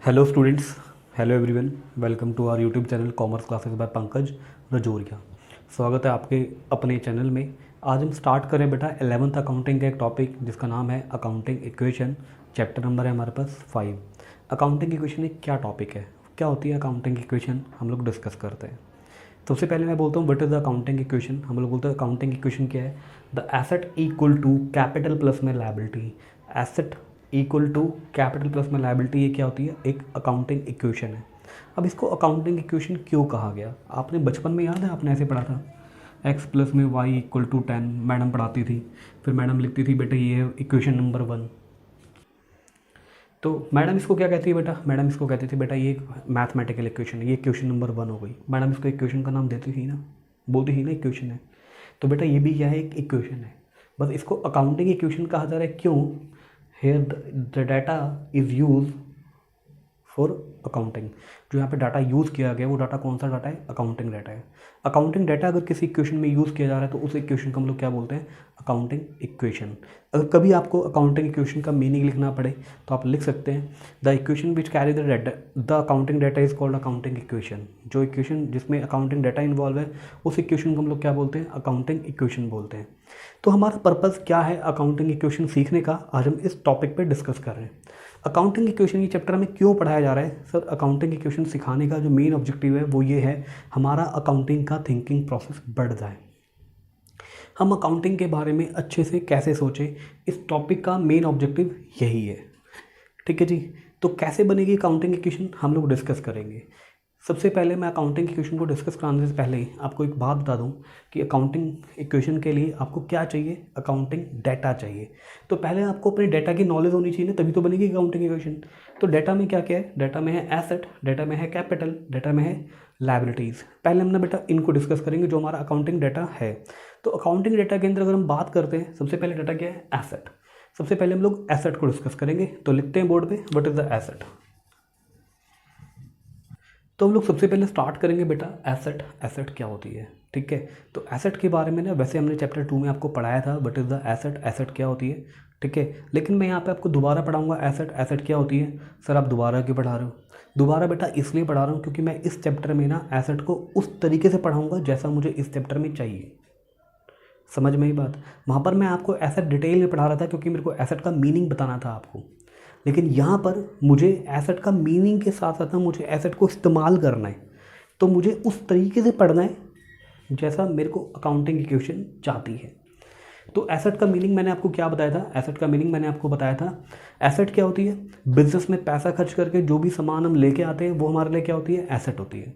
Hello students, hello everyone, welcome to our YouTube channel commerce classes by Pankaj Rajauria. स्वागत है आपके अपने चैनल में। आज हम स्टार्ट करें बेटा 11th अकाउंटिंग का एक टॉपिक जिसका नाम है अकाउंटिंग इक्वेशन। चैप्टर नंबर है हमारे पास 5। अकाउंटिंग इक्वेशन एक क्या टॉपिक है, क्या होती है अकाउंटिंग इक्वेशन, हम लोग डिस्कस करते हैं। सबसे पहले मैं बोलता हूँ what is the accounting equation. हम लोग बोलते हैं अकाउंटिंग इक्वेशन क्या है, the asset equal to capital plus में liability. Asset equal to capital plus में लायबिलिटी, ये क्या होती है, एक अकाउंटिंग इक्वेशन है। अब इसको अकाउंटिंग इक्वेशन क्यों कहा गया, आपने बचपन में याद है आपने ऐसे पढ़ा था, एक्स प्लस में वाई इक्वल टू 10 मैडम पढ़ाती थी। फिर मैडम लिखती थी बेटा ये है इक्वेशन नंबर 1। तो मैडम इसको क्या कहती है बेटा, मैडम इसको कहती थी बेटा ये एक मैथमेटिकल इक्वेशन है, ये इक्वेशन नंबर 1 हो गई। मैडम इसको इक्वेशन का नाम देती थी ना, बोलती थी ना इक्वेशन है। तो बेटा ये भी क्या है, एक इक्वेशन है। बस इसको अकाउंटिंग इक्वेशन कहा जा रहा है क्यों, here the data is use for accounting. जो यहाँ पे डाटा यूज़ किया गया वो डाटा कौन सा डाटा है, अकाउंटिंग डाटा है। अकाउंटिंग डाटा अगर किसी इक्वेशन में यूज़ किया जा रहा है तो उस इक्वेशन को हम लोग क्या बोलते हैं, अकाउंटिंग इक्वेशन। अगर कभी आपको अकाउंटिंग इक्वेशन का मीनिंग लिखना पड़े तो आप लिख सकते हैं the equation which carry the data, the accounting data is called accounting equation. जो इक्वेशन जिसमें अकाउंटिंग डाटा इन्वॉल्व है उस इक्वेशन को हम लोग क्या बोलते हैं, अकाउंटिंग इक्वेशन बोलते हैं। तो हमारा पर्पज़ क्या है अकाउंटिंग इक्वेशन सीखने का, आज हम इस टॉपिक पे डिस्कस कर रहे हैं। अकाउंटिंग इक्वेशन ये चैप्टर में क्यों पढ़ाया जा रहा है सर, अकाउंटिंग इक्वेशन सिखाने का जो मेन ऑब्जेक्टिव है वो ये है, हमारा अकाउंटिंग का थिंकिंग प्रोसेस बढ़ जाए, हम अकाउंटिंग के बारे में अच्छे से कैसे सोचें। इस टॉपिक का मेन ऑब्जेक्टिव यही है, ठीक है जी। तो कैसे बनेगी अकाउंटिंग इक्वेशन हम लोग डिस्कस करेंगे। सबसे पहले मैं अकाउंटिंग इक्वेशन को डिस्कस कराने से पहले आपको एक बात बता दूं कि अकाउंटिंग इक्वेशन के लिए आपको क्या चाहिए, अकाउंटिंग डाटा चाहिए। तो पहले आपको अपने डाटा की नॉलेज होनी चाहिए ना, तभी तो बनेगी अकाउंटिंग इक्वेशन। तो डाटा में क्या क्या है, डाटा में है एसेट, डाटा में है कैपिटल, डाटा में है लायबिलिटीज़। पहले हम ना बेटा इनको डिस्कस करेंगे जो हमारा अकाउंटिंग डाटा है। तो अकाउंटिंग डाटा के अंदर अगर हम बात करते हैं, सबसे पहले डाटा क्या है, एसेट। सबसे पहले हम लोग एसेट को डिस्कस करेंगे, तो लिखते हैं बोर्ड पे व्हाट इज द एसेट। तो हम लोग सबसे पहले स्टार्ट करेंगे बेटा एसेट, एसेट क्या होती है, ठीक है। तो एसेट के बारे में ना वैसे हमने चैप्टर 2 में आपको पढ़ाया था what is the asset, asset क्या होती है, ठीक है। लेकिन मैं यहाँ पे आपको दोबारा पढ़ाऊंगा एसेट, एसेट क्या होती है। सर आप दोबारा क्यों पढ़ा रहे हो, दोबारा बेटा इसलिए पढ़ा रहा हूँ क्योंकि मैं इस चैप्टर में ना एसेट को उस तरीके से पढ़ाऊँगा जैसा मुझे इस चैप्टर में चाहिए। समझ में ही बात, वहाँ पर मैं आपको एसेट डिटेल में पढ़ा रहा था क्योंकि मेरे को एसेट का मीनिंग बताना था आपको। लेकिन यहाँ पर मुझे एसेट का मीनिंग के साथ साथ ना मुझे एसेट को इस्तेमाल करना है, तो मुझे उस तरीके से पढ़ना है जैसा मेरे को अकाउंटिंग इक्वेशन चाहती है। तो एसेट का मीनिंग मैंने आपको क्या बताया था, एसेट का मीनिंग मैंने आपको बताया था, एसेट क्या होती है, बिजनेस में पैसा खर्च करके जो भी सामान हम लेके आते हैं वो हमारे लिए क्या होती है, एसेट होती है।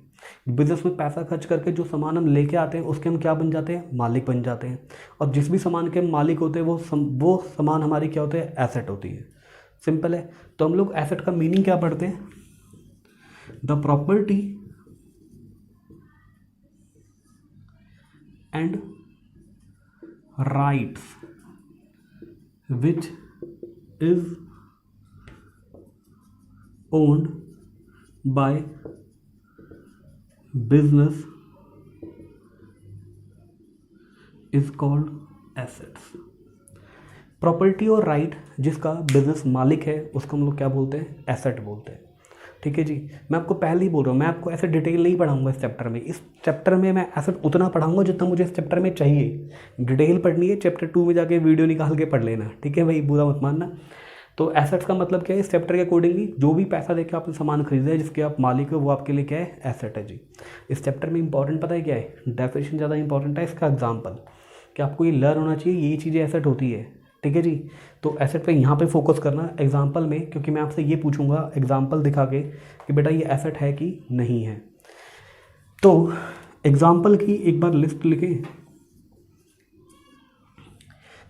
बिजनेस में पैसा खर्च करके जो सामान हम लेके आते हैं उसके हम क्या बन जाते हैं, मालिक बन जाते हैं। और जिस भी सामान के हम मालिक होते हैं वो सामान हमारी क्या होते हैं, एसेट होती है। सिंपल है। तो हम लोग एसेट का मीनिंग क्या पढ़ते हैं, the property and rights which is owned by business is called assets. Property और राइट जिसका बिजनेस मालिक है उसको हम लोग क्या बोलते हैं, एसेट बोलते हैं, ठीक है जी। मैं आपको पहले ही बोल रहा हूँ, मैं आपको ऐसे डिटेल नहीं पढ़ाऊंगा इस चैप्टर में। इस चैप्टर में मैं एसेट उतना पढ़ाऊंगा जितना मुझे इस चैप्टर में चाहिए। डिटेल पढ़नी है चैप्टर 2 में जाके वीडियो निकाल के पढ़ लेना, ठीक है भाई, बुरा मत मानना। तो एसेट्स का मतलब क्या है, इस चैप्टर के अकॉर्डिंगली जो भी पैसा देकर आपने सामान खरीदा है जिसके आप मालिक हो वो आपके लिए क्या है, एसेट है जी। इस चैप्टर में इंपॉर्टेंट पता है क्या है, डेफिनेशन ज़्यादा इंपॉर्टेंट है, इसका एग्जाम्पल कि आपको ये लर्न होना चाहिए, यही चीज़ें एसेट होती है, ठीक है जी। तो एसेट पे यहाँ पे फोकस करना एग्जाम्पल में, क्योंकि मैं आपसे ये पूछूंगा एग्जाम्पल दिखा के कि बेटा ये एसेट है कि नहीं है। तो एग्जाम्पल की एक बार लिस्ट लिखें।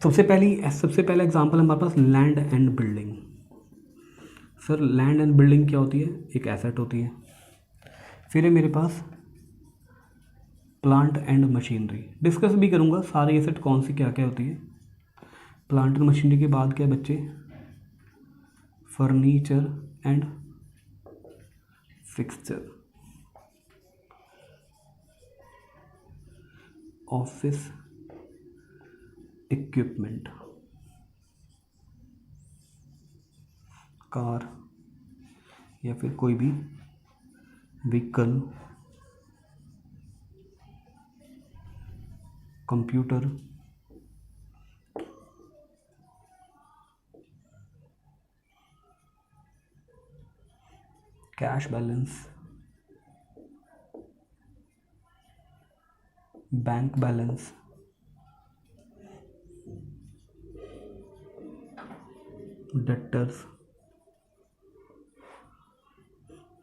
सबसे पहले एग्जाम्पल हमारे पास land and building. Sir land and building क्या होती है, एक एसेट होती है। फिर है मेरे पास प्लांट एंड मशीनरी, डिस्कस भी करूँगा सारी एसेट कौन सी क्या क्या होती है। प्लांट एंड मशीनरी के बाद क्या बच्चे, furniture and fixture, office equipment, car, या फिर कोई भी vehicle, computer, cash balance, bank balance, debtors,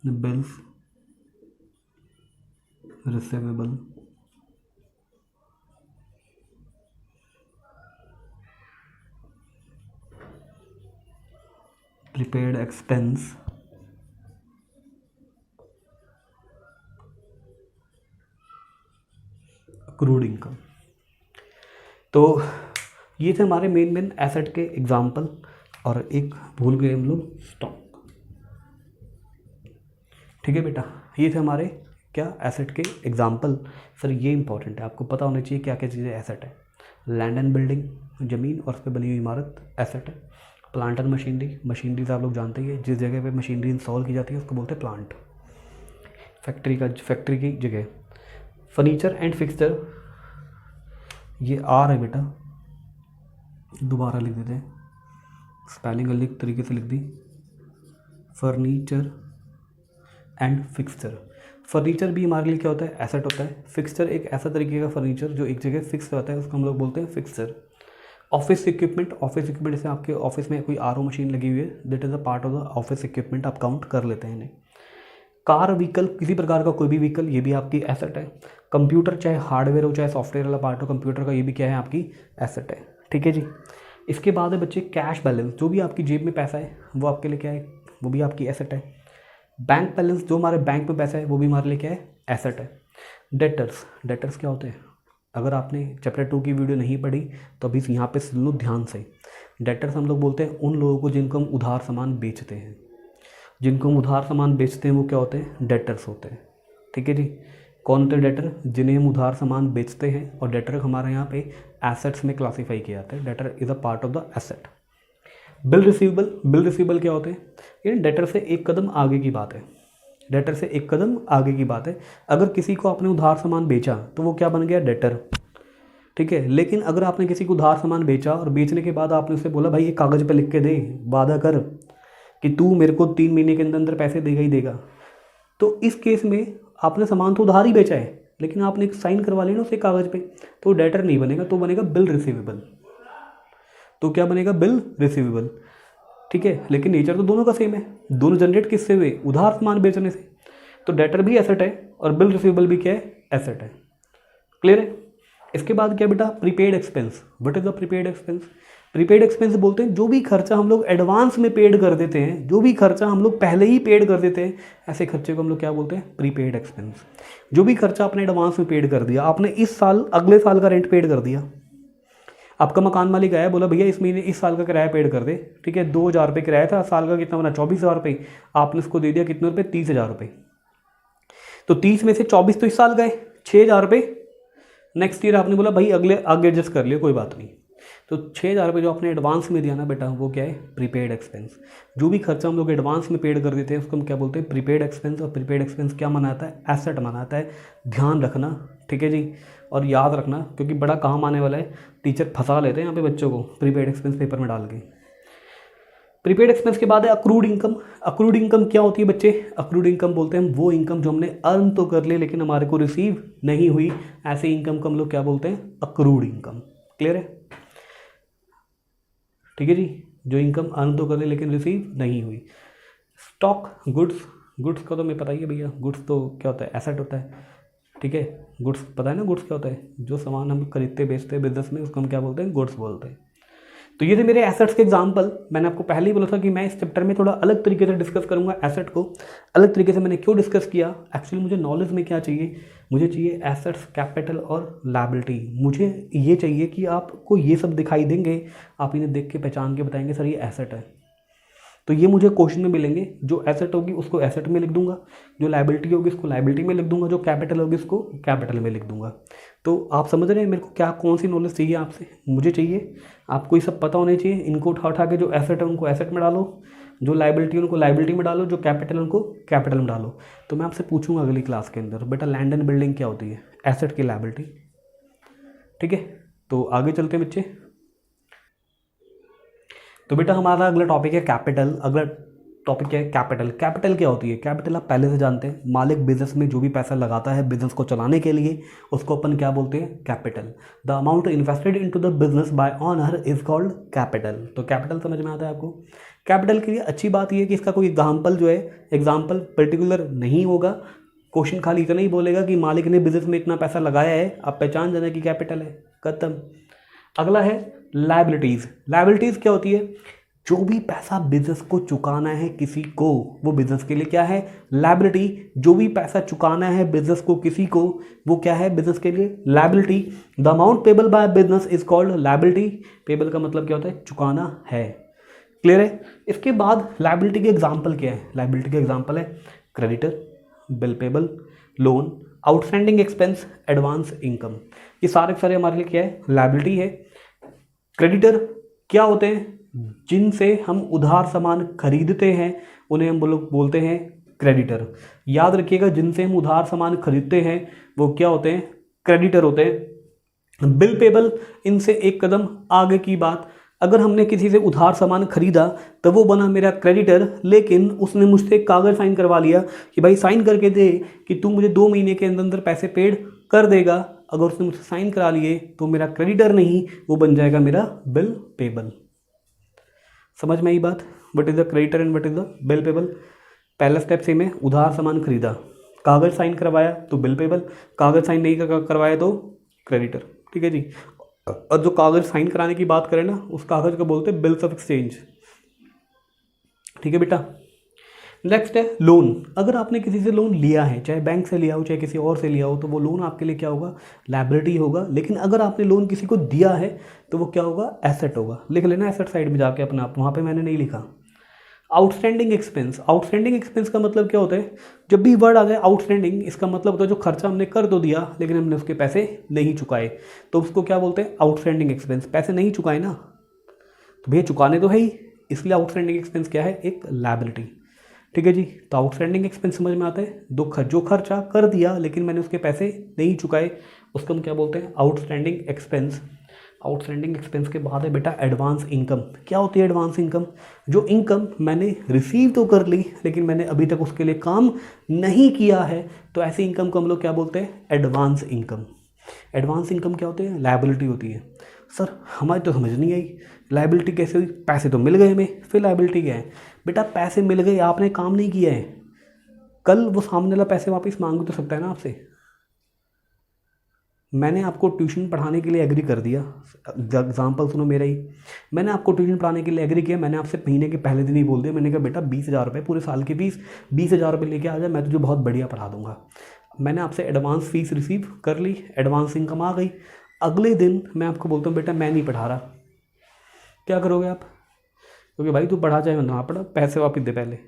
bills, receivable, prepaid expense, accrued income. तो ये थे हमारे मेन एसेट के एग्जाम्पल। और एक भूल गए हम लोग, स्टॉक। ठीक है बेटा, ये थे हमारे क्या एसेट के एग्जाम्पल। सर ये इंपॉर्टेंट है, आपको पता होना चाहिए क्या क्या चीज़ें एसेट है। लैंड एंड बिल्डिंग, ज़मीन और उस पर बनी हुई इमारत एसेट है। प्लांट एंड मशीनरी, मशीनरी से आप लोग जानते ही है, जिस जगह पे मशीनरी इंस्टॉल की जाती है उसको बोलते हैं प्लांट। फैक्ट्री की जगह। फर्नीचर एंड फिक्सचर, ये आर है बेटा, दोबारा लिख देते हैं, स्पेलिंग अलग तरीके से लिख दी। Furniture and fixture. फर्नीचर भी हमारे लिए क्या होता है, एसेट होता है। फिक्सचर एक ऐसा तरीके का फर्नीचर जो एक जगह फिक्स होता है, उसको हम लोग बोलते हैं fixture. Office equipment, office equipment जैसे आपके ऑफिस में कोई आरओ मशीन लगी हुई है, that is a part of the office equipment, आप काउंट कर लेते हैं इन्हें। कार, व्हीकल, किसी प्रकार का कोई भी व्हीकल, ये भी आपकी एसेट है। कंप्यूटर, चाहे हार्डवेयर हो चाहे सॉफ्टवेयर वाला पार्ट हो कंप्यूटर का, ये भी क्या है, आपकी एसेट है। ठीक है जी। इसके बाद है बच्चे कैश बैलेंस, जो भी आपकी जेब में पैसा है वो आपके लिए क्या है, वो भी आपकी एसेट है। बैंक बैलेंस, जो हमारे बैंक में पैसा है वो भी हमारे लिए क्या है, एसेट है। डेटर्स, डेटर्स क्या होते हैं, अगर आपने चैप्टर 2 की वीडियो नहीं पढ़ी तो अभी यहाँ पे सुन लो ध्यान से। डेटर्स हम लोग बोलते हैं उन लोगों को जिनको हम उधार सामान बेचते हैं। जिनको हम उधार सामान बेचते हैं वो क्या होते हैं, डेटर्स होते हैं। ठीक है जी। कौन होते हैं डेटर, जिन्हें हम उधार सामान बेचते हैं। और डेटर हमारे यहाँ पे एसेट्स में क्लासीफाई किया जाता है। Debtor is a part of the asset. Bill receivable, bill receivable क्या होते हैं, ये डेटर से एक कदम आगे की बात है। डेटर से एक कदम आगे की बात है। अगर किसी को आपने उधार सामान बेचा तो वो क्या बन गया, डेटर। ठीक है। लेकिन अगर आपने किसी को उधार सामान बेचा और बेचने के बाद आपने उससे बोला भाई ये कागज़ पे लिख के दे, वादा कर कि तू मेरे को 3 महीने के अंदर अंदर पैसे देगा ही देगा, तो इस केस में आपने सामान तो उधार ही बेचा है लेकिन आपने एक साइन करवा लिया ना उसे कागज़ पे, तो डेटर नहीं बनेगा, तो बनेगा बिल रिसीवेबल। तो क्या बनेगा, बिल रिसीवेबल। ठीक है। लेकिन नेचर तो दोनों का सेम है, दोनों जनरेट किससे हुए, उधार सामान बेचने से। तो डेटर भी एसेट है और बिल रिसीवेबल भी क्या है, एसेट है। क्लियर है। इसके बाद क्या बेटा, prepaid expense. What is the prepaid expense, prepaid expense बोलते हैं जो भी खर्चा हम लोग एडवांस में पेड कर देते हैं, जो भी खर्चा हम लोग पहले ही पेड कर देते हैं, ऐसे खर्चे को हम लोग क्या बोलते हैं, प्रीपेड एक्सपेंस। जो भी खर्चा आपने एडवांस में पेड कर दिया, आपने इस साल अगले साल का रेंट पेड कर दिया। आपका मकान मालिक आया, बोला भैया इस महीने इस साल का किराया पेड कर दे। ठीक है, 2,000 रुपये किराया था, साल का कितना बना, 24,000 रुपये। आपने उसको दे दिया कितने रुपये, 30,000 रुपये। तो 30 में से 24 तो इस साल गए, 6,000 रुपये नेक्स्ट ईयर आपने बोला भाई अगले आगे एडजस्ट कर लियो, कोई बात नहीं। तो 6,000 रुपये जो आपने एडवांस में दिया ना बेटा, वो क्या है, प्रीपेड एक्सपेंस। जो भी खर्चा हम लोग एडवांस में पेड कर देते हैं उसको हम क्या बोलते हैं, प्रीपेड एक्सपेंस। और प्रीपेड एक्सपेंस क्या मनाता है, एसेट मनाता है। ध्यान रखना, ठीक है जी। और याद रखना क्योंकि बड़ा काम आने वाला है, टीचर फंसा लेते हैं यहाँ पे बच्चों को प्रीपेड एक्सपेंस पेपर में डाल के। प्रीपेड एक्सपेंस के बाद है अक्रूड इनकम। अक्रूड इनकम क्या होती है बच्चे, अक्रूड इनकम बोलते हैं वो इनकम जो हमने अर्न तो कर ली लेकिन हमारे को रिसीव नहीं हुई, ऐसे इनकम को हम लोग क्या बोलते हैं, अक्रूड इनकम। क्लियर है, ठीक है जी। जो इनकम अर्न तो कर ली लेकिन रिसीव नहीं हुई। स्टॉक, गुड्स, गुड्स का तो मैं पता ही है भैया, गुड्स तो क्या होता है, एसेट होता है। ठीक है, गुड्स पता है ना, गुड्स क्या होता है, जो सामान हम खरीदते बेचते हैं बिजनेस में उसको हम क्या बोलते हैं, गुड्स बोलते हैं। तो ये थे मेरे एसेट्स के एग्जाम्पल। मैंने आपको पहले ही बोला था कि मैं इस चैप्टर में थोड़ा अलग तरीके से डिस्कस करूंगा एसेट को। अलग तरीके से मैंने क्यों डिस्कस किया, एक्चुअली मुझे नॉलेज में क्या चाहिए, मुझे चाहिए एसेट्स, कैपिटल और लायबिलिटी। मुझे ये चाहिए कि आपको ये सब दिखाई देंगे, आप इन्हें देख के पहचान के बताएंगे सर ये एसेट है। तो ये मुझे क्वेश्चन में मिलेंगे, जो एसेट होगी उसको एसेट में लिख दूंगा, जो लायबिलिटी होगी उसको लायबिलिटी में लिख दूंगा, जो कैपिटल होगी उसको कैपिटल में लिख दूंगा। तो आप समझ रहे हैं मेरे को क्या कौन सी नॉलेज चाहिए आपसे, मुझे चाहिए आपको ये सब पता होने चाहिए। इनको उठा उठा के जो एसेट है उनको एसेट में डालो, जो लाइबिलिटी उनको लाइबिलिटी में डालो, जो कैपिटल उनको कैपिटल में डालो। तो मैं आपसे पूछूंगा अगली क्लास के अंदर, बेटा लैंड एंड बिल्डिंग क्या होती है? एसेट की लाइबिलिटी। ठीक है, तो आगे चलते हैं बच्चे। तो बेटा हमारा अगला टॉपिक है कैपिटल। अगला टॉपिक क्या है? कैपिटल। कैपिटल क्या होती है? कैपिटल आप पहले से जानते हैं, मालिक बिजनेस में जो भी पैसा लगाता है बिजनेस को चलाने के लिए, उसको अपन क्या बोलते हैं? Capital. The amount invested into the business by honour is called capital. तो कैपिटल समझ में आता है आपको? कैपिटल के लिए अच्छी बात यह है कि इसका कोई एग्जाम्पल जो है, एग्जाम्पल पर्टिकुलर नहीं होगा। क्वेश्चन खाली इतना ही बोलेगा कि मालिक ने बिजनेस में इतना पैसा लगाया है, आप पहचान जाना कि कैपिटल है, खत्म। अगला है लायबिलिटीज। लायबिलिटीज क्या होती है? जो भी पैसा बिजनेस को चुकाना है किसी को, वो बिजनेस के लिए क्या है? लायबिलिटी। जो भी पैसा चुकाना है बिजनेस को किसी को, वो क्या है? बिजनेस के लिए liability. The amount payable by business is called liability. Payable का मतलब क्या होता है? चुकाना है। क्लियर है? इसके बाद लायबिलिटी के एग्जाम्पल क्या है? लायबिलिटी के एग्जाम्पल है creditor, bill payable, loan, outstanding expense, advance income. ये सारे हमारे लिए क्या है? लायबिलिटी है। क्रेडिटर क्या होते हैं? जिनसे हम उधार सामान खरीदते हैं उन्हें हम लोग बोलते हैं क्रेडिटर। याद रखिएगा, जिनसे हम उधार सामान खरीदते हैं वो क्या होते हैं? क्रेडिटर होते हैं। बिल पेबल, इनसे एक कदम आगे की बात, अगर हमने किसी से उधार सामान खरीदा तो वो बना मेरा क्रेडिटर, लेकिन उसने मुझसे कागज़ साइन करवा लिया कि भाई साइन करके दे कि तू मुझे 2 महीने के अंदर पैसे पेड कर देगा। अगर उसने मुझसे साइन करा लिए तो मेरा क्रेडिटर नहीं, वो बन जाएगा मेरा बिल पेबल। समझ में आई बात? What is the creditor and what is the bill payable? पहला स्टेप सेम है, उधार सामान खरीदा, कागज़ साइन करवाया तो बिल पेबल, कागज़ साइन नहीं करवाया तो क्रेडिटर। ठीक है जी। और जो कागज़ साइन कराने की बात करें ना, उस कागज़ को बोलते हैं बिल्स ऑफ एक्सचेंज। ठीक है बेटा। नेक्स्ट है लोन। अगर आपने किसी से लोन लिया है, चाहे बैंक से लिया हो चाहे किसी और से लिया हो, तो वो लोन आपके लिए क्या होगा? लायबिलिटी होगा। लेकिन अगर आपने लोन किसी को दिया है तो वो क्या होगा? एसेट होगा। लिख लेना एसेट साइड में जाके अपने आप, वहाँ पे मैंने नहीं लिखा। Outstanding expense. आउटस्टैंडिंग एक्सपेंस का मतलब क्या होता है? जब भी वर्ड आ जाए आउटस्टैंडिंग, इसका मतलब होता है जो खर्चा हमने कर तो दिया लेकिन हमने उसके पैसे नहीं चुकाए, तो उसको क्या बोलते हैं? Outstanding expense. पैसे नहीं चुकाए ना, तो भैया चुकाने तो है ही, इसलिए आउटस्टैंडिंग एक्सपेंस क्या है? एक लायबिलिटी। ठीक है जी। तो आउटस्टैंडिंग एक्सपेंस समझ में आता है? जो खर्चा कर दिया लेकिन मैंने उसके पैसे नहीं चुकाए, उसको हम क्या बोलते हैं? Outstanding expense. आउटस्टैंडिंग एक्सपेंस के बाद है बेटा एडवांस इनकम। क्या होती है एडवांस इनकम? जो इनकम मैंने रिसीव तो कर ली लेकिन मैंने अभी तक उसके लिए काम नहीं किया है, तो ऐसी इनकम को हम लोग क्या बोलते हैं? Advance income. एडवांस इनकम क्या होती है? लायबिलिटी होती है। सर हमारी तो समझ नहीं आई, लायबिलिटी कैसे हुई? पैसे तो मिल गए हमें, फिर लायबिलिटी क्या है? बेटा पैसे मिल गए, आपने काम नहीं किया है, कल वो सामने वाला पैसे वापस मांग तो सकता है ना आपसे। मैंने आपको ट्यूशन पढ़ाने के लिए एग्री कर दिया, एग्जाम्पल सुनो मेरा ही, मैंने आपको ट्यूशन पढ़ाने के लिए एग्री किया, मैंने आपसे महीने के पहले दिन ही बोल दिया, मैंने कहा बेटा 20,000 रुपये पूरे साल की फीस 20,000 रुपये लेके आ जाए, मैं तुझे बहुत बढ़िया पढ़ा दूंगा। मैंने आपसे एडवांस फीस रिसीव कर ली, एडवांस इनकम आ गई। अगले दिन मैं आपको बोलता हूँ बेटा मैं नहीं पढ़ा रहा, क्या करोगे आप? क्योंकि भाई तू पढ़ा चाहे ना पढ़ा, पैसे वापस दे पहले।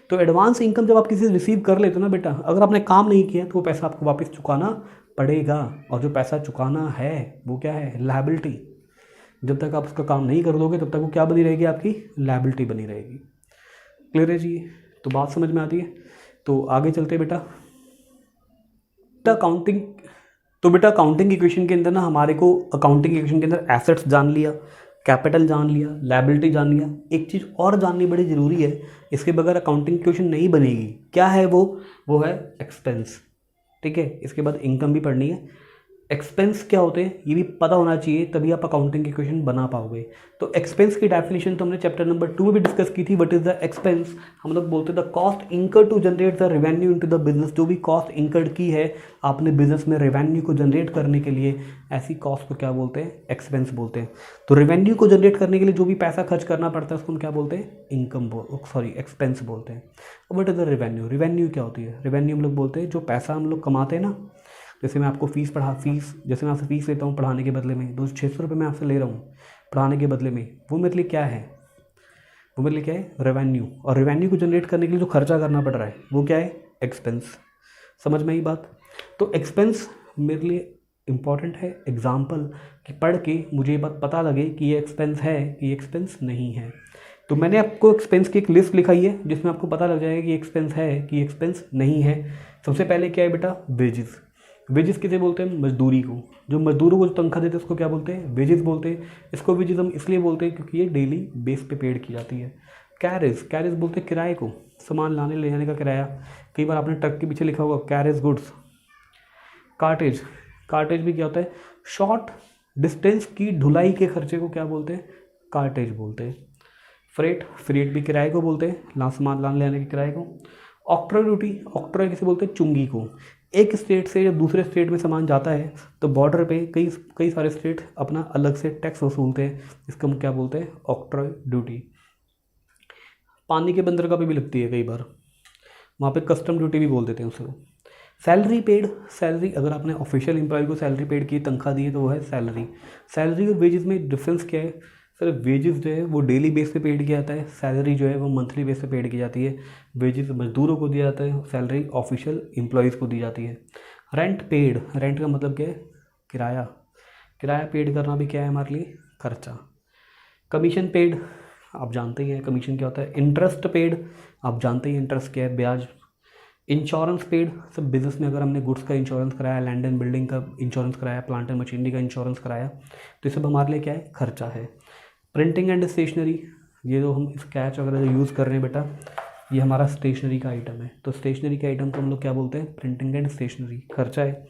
तो एडवांस इनकम जब आप किसी से रिसीव कर लेते हो ना बेटा, अगर आपने काम नहीं किया तो वो पैसा आपको वापस चुकाना पड़ेगा, और जो पैसा चुकाना है वो क्या है? लायबिलिटी। जब तक आप उसका काम नहीं कर दोगे तब तक वो क्या बनी रहेगी? आपकी लायबिलिटी बनी रहेगी। क्लियर है जी? तो बात समझ में आती है? तो आगे चलते बेटा। अकाउंटिंग, तो बेटा अकाउंटिंग इक्वेशन के अंदर ना हमारे को अकाउंटिंग इक्वेशन के अंदर एसेट्स जान लिया, कैपिटल जान लिया, लायबिलिटी जान लिया। एक चीज़ और जाननी बड़ी ज़रूरी है, इसके बगैर अकाउंटिंग इक्वेशन नहीं बनेगी। क्या है वो है एक्सपेंस। ठीक है, इसके बाद इनकम भी पढ़नी है। एक्सपेंस क्या होते हैं ये भी पता होना चाहिए, तभी आप अकाउंटिंग इक्वेशन बना पाओगे। तो एक्सपेंस की डेफिनेशन तो हमने चैप्टर नंबर 2 में भी डिस्कस की थी। What is the expense? हम लोग बोलते हैं the cost incurred to generate the revenue into the business. जो भी कॉस्ट इंकर्ड की है आपने बिजनेस में रेवेन्यू को जनरेट करने के लिए, ऐसी कॉस्ट को क्या बोलते हैं? एक्सपेंस बोलते हैं। तो रेवेन्यू को जनरेट करने के लिए जो भी पैसा खर्च करना पड़ता है उसको हम क्या बोलते हैं? एक्सपेंस बोलते हैं। What is the revenue? Revenue क्या होती है? रेवेन्यू हम लोग बोलते हैं जो पैसा हम लोग कमाते हैं ना, जैसे मैं आपको जैसे मैं आपसे फीस लेता हूँ पढ़ाने के बदले में, 600 रुपये मैं आपसे ले रहा हूँ पढ़ाने के बदले में, वो मेरे लिए क्या है? वो मेरे लिए क्या है? रेवेन्यू। और रेवेन्यू को जनरेट करने के लिए जो खर्चा करना पड़ रहा है वो क्या है? एक्सपेंस। समझ में आई बात? तो एक्सपेंस मेरे लिए इंपॉर्टेंट है एग्जाम्पल कि पढ़ के मुझे ये बात पता लगे कि ये एक्सपेंस है कि ये एक्सपेंस नहीं है। तो मैंने आपको एक्सपेंस की एक लिस्ट लिखाई है जिसमें आपको पता लग जाएगा कि एक्सपेंस है कि एक्सपेंस नहीं है। सबसे पहले क्या है बेटा, वेजेस। वेजेस किसे बोलते हैं, मजदूरी को। जो मजदूरों को जो तनख्वाह देते हैं उसको क्या बोलते हैं, वेजेस बोलते हैं। इसको वेजेस हम इसलिए बोलते हैं क्योंकि ये डेली बेस पे पेड की जाती है। कैरेज, कैरेज बोलते हैं किराए को, सामान लाने ले जाने का किराया। कई बार आपने ट्रक के पीछे लिखा होगा कैरेज गुड्स। कार्टेज, कार्टेज भी क्या होता है, शॉर्ट डिस्टेंस की ढुलाई के खर्चे को क्या बोलते हैं, कार्टेज बोलते हैं। फ्रेट, फ्रेट भी किराए को बोलते हैं, सामान लाने ले आने के किराए को। ऑक्ट्रॉय ड्यूटी, ऑक्ट्रॉय किसे बोलते हैं, चुंगी को। एक स्टेट से जब दूसरे स्टेट में सामान जाता है तो बॉर्डर पे कई कई सारे स्टेट अपना अलग से टैक्स वसूलते हैं, इसको हम क्या बोलते हैं, ऑक्ट्रॉय ड्यूटी। पानी के बंदरगाह पे भी लगती है कई बार, वहाँ पे कस्टम ड्यूटी भी बोल देते हैं उसको। सैलरी पेड, सैलरी अगर आपने ऑफिशियल एम्प्लॉय को सैलरी पेड की, तनख्वाह दी है तो वो है सैलरी। सैलरी और वेजेस में डिफरेंस क्या है सर, वेजेस जो है वो डेली बेस पे पेड किया जाता है, सैलरी जो है वो मंथली बेस पे पेड की जाती है। वेजेस मजदूरों को दिया जाता है, सैलरी ऑफिशियल एम्प्लॉयज़ को दी जाती है। रेंट पेड, रेंट का मतलब क्या है, किराया। किराया पेड करना भी क्या है हमारे लिए, खर्चा। कमीशन पेड, आप जानते ही हैं कमीशन क्या होता है। इंटरेस्ट पेड, आप जानते ही इंटरेस्ट क्या है, ब्याज। इंश्योरेंस पेड, सब बिजनेस में अगर हमने गुड्स का इंश्योरेंस कराया, लैंड एंड बिल्डिंग का इंश्योरेंस कराया, प्लांट एंड मशीनरी का इंश्योरेंस कराया, तो ये सब हमारे लिए क्या है, खर्चा है। प्रिंटिंग एंड स्टेशनरी, ये जो हम स्केच वगैरह जो यूज़ कर रहे हैं बेटा, ये हमारा स्टेशनरी का आइटम है, तो स्टेशनरी के आइटम को हम लोग क्या बोलते हैं, प्रिंटिंग एंड स्टेशनरी, खर्चा है।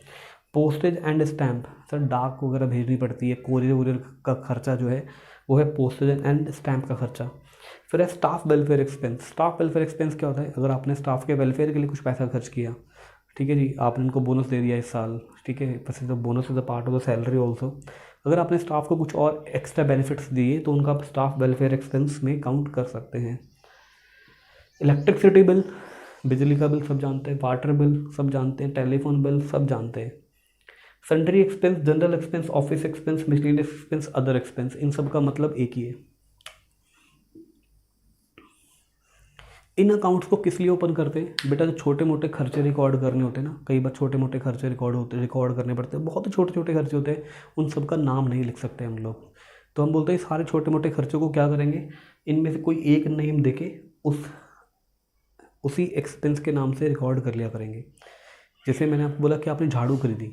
पोस्टेज एंड स्टैम्प, सर डाक वगैरह भेजनी पड़ती है, कोरियर वोरियर का खर्चा जो है वो है पोस्टेज एंड स्टैम्प का खर्चा। फिर है staff welfare expense. Staff welfare expense क्या होता है, अगर आपने स्टाफ के वेलफेयर के लिए कुछ पैसा खर्च किया, ठीक है जी, आपने उनको बोनस दे दिया इस साल, ठीक है, बस the bonus is a part of the salary also. अगर आपने स्टाफ को कुछ और एक्स्ट्रा बेनिफिट्स दिए तो उनका आप स्टाफ वेलफेयर एक्सपेंस में काउंट कर सकते हैं। इलेक्ट्रिसिटी बिल, बिजली का बिल सब जानते हैं, वाटर बिल सब जानते हैं, टेलीफोन बिल सब जानते हैं। Sundry expense, general expense, office expense, miscellaneous expense, other expense, इन सब का मतलब एक ही है। इन अकाउंट्स को किस लिए ओपन करते हैं बेटा, जो छोटे मोटे खर्चे रिकॉर्ड करने होते हैं ना, कई बार छोटे मोटे खर्चे रिकॉर्ड करने पड़ते हैं, बहुत छोटे छोटे खर्चे होते हैं, उन सब का नाम नहीं लिख सकते हम लोग, तो हम बोलते हैं सारे छोटे मोटे खर्चों को क्या करेंगे, इनमें से कोई एक नेम देके उसी एक्सपेंस के नाम से रिकॉर्ड कर लिया करेंगे। जैसे मैंने आपको बोला कि आपने झाड़ू खरीदी,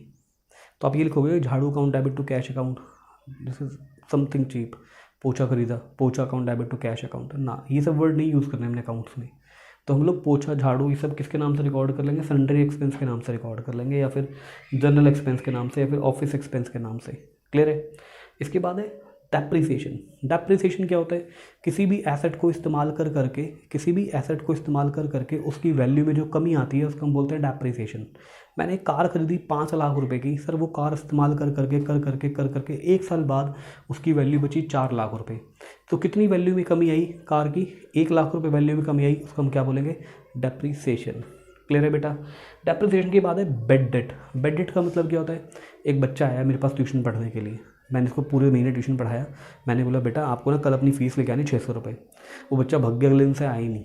तो आप ये लिखोगे झाड़ू account debit to cash account, this is something cheap. पोछा खरीदा, पोछा account debit to cash account, ना ये सब वर्ड नहीं यूज़ करने हमने अकाउंट्स में। तो हम लोग पोछा, झाड़ू, ये सब किसके नाम से रिकॉर्ड कर लेंगे, सन्ड्री एक्सपेंस के नाम से रिकॉर्ड कर लेंगे, या फिर जनरल एक्सपेंस के नाम से, या फिर ऑफिस एक्सपेंस के नाम से। क्लियर है। इसके बाद है डेप्रिसिएशन। डेप्रिसिएशन क्या होता है, किसी भी एसेट को इस्तेमाल कर करके उसकी वैल्यू में जो कमी आती है उसको हम बोलते हैं डेप्रिसिएशन। मैंने एक कार खरीदी 5 लाख रुपए की, सर वो कार इस्तेमाल कर करके 1 साल बाद उसकी वैल्यू बची 4 लाख रुपए, तो कितनी वैल्यू में कमी आई कार की, 1 लाख रुपए वैल्यू में कमी आई, उसको हम क्या बोलेंगे, डेप्रिसिएशन। क्लियर है बेटा। डेप्रिसिएशन के बाद है बेड डेट। बेड डेट का मतलब क्या होता है, एक बच्चा आया मेरे पास ट्यूशन पढ़ने के लिए, मैंने इसको पूरे महीने ट्यूशन पढ़ाया, मैंने बोला बेटा आपको ना कल अपनी फ़ीस लेके आनी 600 रुपये, वो बच्चा भग गया, अगले दिन से आया ही नहीं।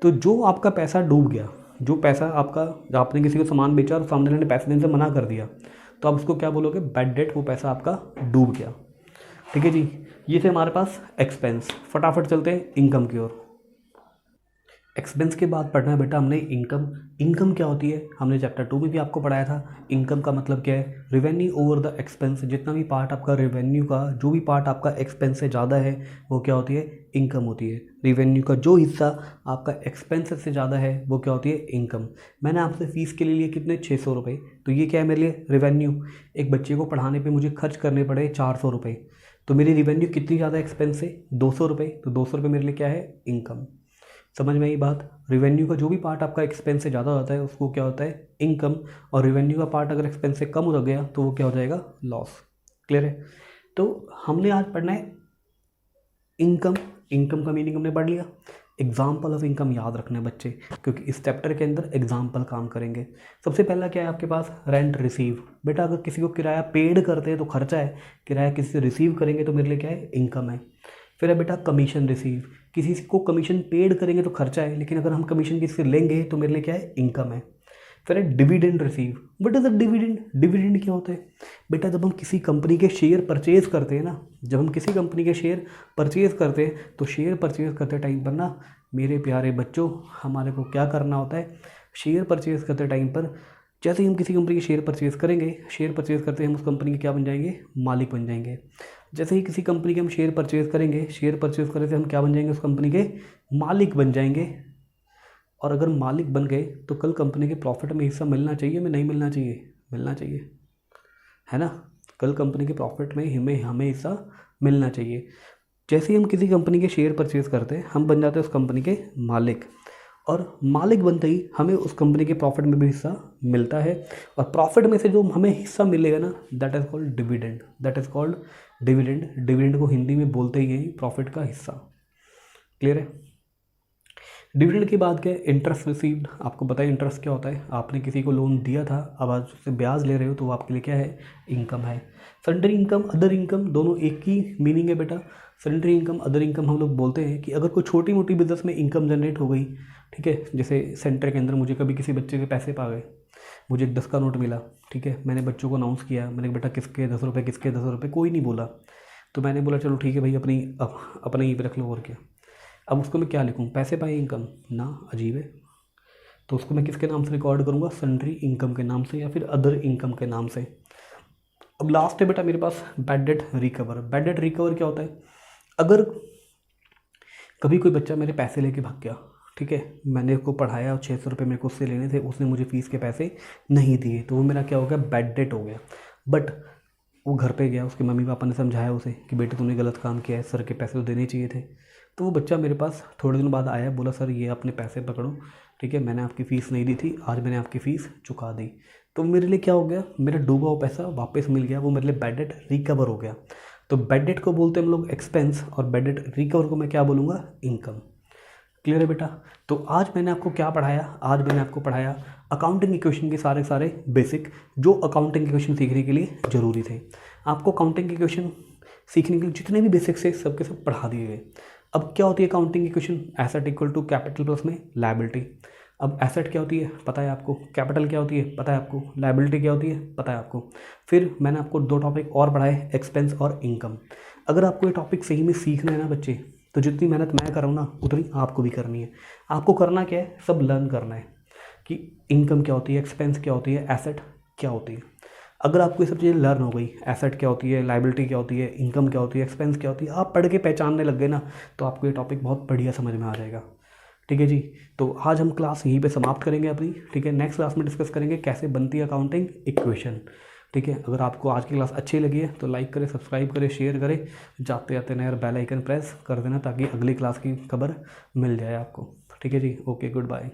तो जो आपका पैसा डूब गया, जो पैसा आपका, आपने किसी को सामान बेचा और सामने वाले ने पैसे देने से मना कर दिया, तो आप उसको क्या बोलोगे, बैड डेट, वो पैसा आपका डूब गया। ठीक है जी, ये थे हमारे पास एक्सपेंस। फटाफट चलते हैं इनकम की ओर। एक्सपेंस के बाद पढ़ना है बेटा हमने इनकम। इनकम क्या होती है, हमने चैप्टर 2 में भी आपको पढ़ाया था। इनकम का मतलब क्या है, रेवेन्यू ओवर द एक्सपेंस। जितना भी पार्ट आपका रेवेन्यू का, जो भी पार्ट आपका एक्सपेंस से ज़्यादा है वो क्या होती है, इनकम होती है। रेवेन्यू का जो हिस्सा आपका एक्सपेंस से ज़्यादा है वो क्या होती है, इनकम। मैंने आपसे फ़ीस के लिए कितने, 600 रुपये, तो ये क्या है मेरे लिए, रेवेन्यू। एक बच्चे को पढ़ाने पर मुझे खर्च करने पड़े 400 रुपये, तो मेरी रेवेन्यू कितनी ज़्यादा एक्सपेंस से, 200 रुपये, तो 200 रुपये मेरे लिए क्या है, इनकम। समझ में आई बात। रेवेन्यू का जो भी पार्ट आपका एक्सपेंस से ज़्यादा होता है उसको क्या होता है, इनकम। और रेवेन्यू का पार्ट अगर एक्सपेंस से कम हो गया तो वो क्या हो जाएगा, लॉस। क्लियर है। तो हमने आज पढ़ना है इनकम। इनकम का मीनिंग हमने पढ़ लिया। एग्जाम्पल ऑफ इनकम याद रखना है बच्चे, क्योंकि इस चैप्टर के अंदर एग्जाम्पल काम करेंगे। सबसे पहला क्या है आपके पास, रेंट रिसीव। बेटा अगर किसी को किराया पेड करते हैं तो खर्चा है, किराया किसी से रिसीव करेंगे तो मेरे लिए क्या है, इनकम है। फिर है बेटा कमीशन रिसीव। किसी को कमीशन पेड करेंगे तो खर्चा है, लेकिन अगर हम कमीशन किसी से लेंगे तो मेरे लिए क्या है, इनकम है। फिर है dividend receive. What is the dividend? Dividend क्या होता है बेटा? जब हम किसी कंपनी के शेयर परचेज करते हैं ना, जब हम किसी कंपनी के शेयर परचेज करते हैं तो शेयर परचेज करते टाइम पर ना मेरे प्यारे बच्चों हमारे को क्या करना होता है? शेयर परचेज करते टाइम पर जैसे ही हम किसी कंपनी के शेयर परचेज करेंगे, शेयर परचेज करते हम उस कंपनी के क्या बन जाएंगे? मालिक बन जाएंगे। जैसे ही किसी कंपनी के हम शेयर परचेज करेंगे, शेयर परचेज करने से हम क्या बन जाएंगे? उस कंपनी के मालिक बन जाएंगे। और अगर मालिक बन गए तो कल कंपनी के प्रॉफिट में हिस्सा मिलना चाहिए में नहीं मिलना चाहिए? मिलना चाहिए, है ना? कल कंपनी के प्रॉफिट में हमें हिस्सा मिलना चाहिए। जैसे ही हम किसी कंपनी के शेयर परचेज करते हैं हम बन जाते हैं उस कंपनी के मालिक, और मालिक बनते ही हमें उस कंपनी के प्रॉफिट में भी हिस्सा मिलता है। और प्रॉफिट में से जो हमें हिस्सा मिलेगा ना, that is called dividend. That is called dividend. Dividend को हिंदी में बोलते ही हैं प्रॉफिट का हिस्सा। क्लियर है? डिविडेंड के बाद क्या है? Interest received. आपको पता है इंटरेस्ट क्या होता है? आपने किसी को लोन दिया था, अब आज उससे ब्याज ले रहे हो, तो वो आपके लिए क्या है? इनकम है। सरेंडरी इनकम, अदर इनकम, दोनों एक ही मीनिंग है बेटा। सरेंडरी इनकम, अदर इनकम हम लोग बोलते हैं कि अगर कोई छोटी मोटी बिजनेस में इनकम जनरेट हो गई, ठीक है, जैसे सेंटर के अंदर मुझे कभी किसी बच्चे के पैसे पा गए, मुझे एक 10 का नोट मिला, ठीक है, मैंने बच्चों को अनाउंस किया, मैंने कहा बेटा किसके 10 रुपये, किसके 10 रुपये, कोई नहीं बोला, तो मैंने बोला चलो ठीक है भाई अपने ही पे रख लो, और क्या। अब उसको मैं क्या लिखूँ? पैसे पाए इनकम ना, अजीब है। तो उसको मैं किसके नाम से रिकॉर्ड करूँगा? सन्ड्री इनकम के नाम से या फिर अदर इनकम के नाम से। अब लास्ट है बेटा मेरे पास bad debt recover. Bad debt recover क्या होता है? अगर कभी कोई बच्चा मेरे पैसे लेके भाग गया, ठीक है, मैंने उसको पढ़ाया और 600 रुपये मेरे को उससे लेने थे, उसने मुझे फ़ीस के पैसे नहीं दिए, तो वो मेरा क्या हो गया? बैड डेट हो गया। बट वो घर पे गया, उसके मम्मी पापा ने समझाया उसे कि बेटे तूने गलत काम किया है, सर के पैसे तो देने चाहिए थे। तो वो बच्चा मेरे पास थोड़े दिन बाद आया, बोला सर ये अपने पैसे पकड़ो, ठीक है, मैंने आपकी फ़ीस नहीं दी थी, आज मैंने आपकी फ़ीस चुका दी। तो मेरे लिए क्या हो गया? मेरा डूबा हुआ पैसा वापस मिल गया, वो मेरे लिए बैड डेट रिकवर हो गया। तो बैड डेट को बोलते हैं हम लोग एक्सपेंस, और बैड डेट रिकवर को मैं क्या बोलूँगा? इनकम। क्लियर है बेटा? तो आज मैंने आपको क्या पढ़ाया? आज मैंने आपको पढ़ाया अकाउंटिंग इक्वेशन के सारे बेसिक, जो अकाउंटिंग इक्वेशन सीखने के लिए ज़रूरी थे। आपको अकाउंटिंग इक्वेशन सीखने के लिए जितने भी बेसिक्स है सबके सब पढ़ा दिए गए। अब क्या होती है accounting equation? Asset equal to capital plus में लायबिलिटी। अब एसेट क्या होती है पता है आपको, कैपिटल क्या होती है पता है आपको, लायबिलिटी क्या होती है पता है आपको। फिर मैंने आपको 2 टॉपिक और पढ़ाए, एक्सपेंस और इनकम। अगर आपको ये टॉपिक सही में सीखना है ना बच्चे, तो जितनी मेहनत मैं कर रहा हूँ ना उतनी आपको भी करनी है। आपको करना क्या है? सब लर्न करना है कि इनकम क्या होती है, एक्सपेंस क्या होती है, एसेट क्या होती है। अगर आपको ये सब चीज़ें लर्न हो गई, एसेट क्या होती है, लायबिलिटी क्या होती है, इनकम क्या होती है, एक्सपेंस क्या होती है, आप पढ़ के पहचानने लग गए ना, तो आपको ये टॉपिक बहुत बढ़िया समझ में आ जाएगा। ठीक है जी, तो आज हम क्लास यहीं पे समाप्त करेंगे अपनी। ठीक है, नेक्स्ट क्लास में डिस्कस करेंगे कैसे बनती है अकाउंटिंग इक्वेशन। ठीक है, अगर आपको आज की क्लास अच्छी लगी है तो लाइक करें, सब्सक्राइब करें, शेयर करें, जाते जाते ना यार बेल आइकन प्रेस कर देना ताकि अगली क्लास की खबर मिल जाए आपको। ठीक है जी, ओके, गुड बाय।